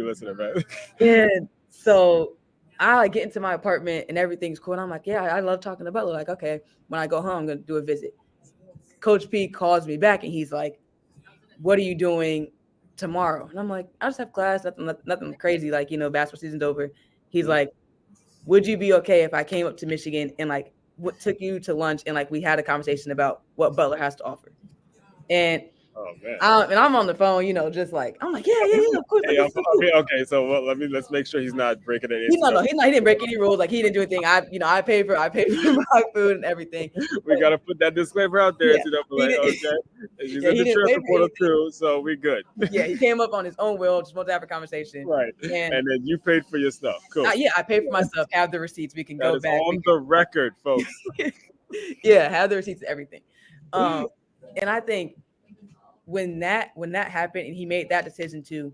listening, man. And so I like get into my apartment and everything's cool. And I'm like, yeah, I love talking to Butler. Like, okay, when I go home, I'm going to do a visit. Coach P calls me back and he's like, what are you doing tomorrow? And I'm like, I just have class, nothing crazy. Like, basketball season's over. He's like, would you be okay if I came up to Michigan and like took you to lunch and like we had a conversation about what Butler has to offer? And Oh man. I'm on the phone, just like I'm like, yeah, of course. Hey, Like, okay, so let's make sure he's not breaking any. He's not. He didn't break any rules. Like he didn't do anything. I paid for my food and everything. We got to put that disclaimer out there, Yeah, like, okay, she's yeah, in he the didn't pay transfer for portal anything. too, so we good. Yeah, he came up on his own will, just wanted to have a conversation. Right, and then you paid for your stuff. Cool. Yeah, I paid for my stuff. Have the receipts. We can That go is back. on the record, folks. Yeah, have the receipts. Everything. And I think when that happened and he made that decision to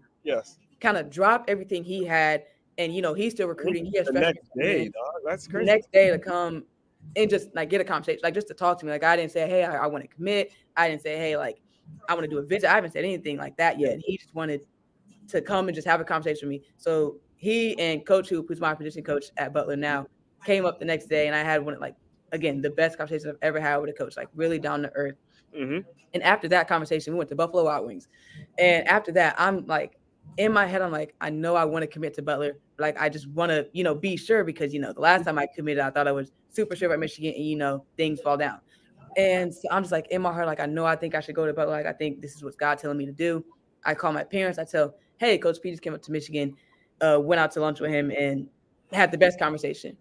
kind of drop everything he had, and he's still recruiting. He has the next day, dog. That's crazy. The next day to come and just like get a conversation, like just to talk to me. Like I didn't say, hey, I want to commit. I didn't say, hey, like I want to do a visit. I haven't said anything like that yet. He just wanted to come and just have a conversation with me. So he and Coach Hoop, who's my position coach at Butler now, came up the next day, and I had one like again the best conversation I've ever had with a coach, like really down to earth. Mm-hmm. And after that conversation, we went to Buffalo Wild Wings. And after that, I'm like, in my head, I'm like, I know I want to commit to Butler. Like, I just want to, be sure because, the last time I committed, I thought I was super sure about Michigan and, things fall down. And so I'm just like, in my heart, like, I think I should go to Butler. Like, I think this is what God's telling me to do. I call my parents. I tell, hey, Coach P just came up to Michigan, went out to lunch with him and had the best conversation.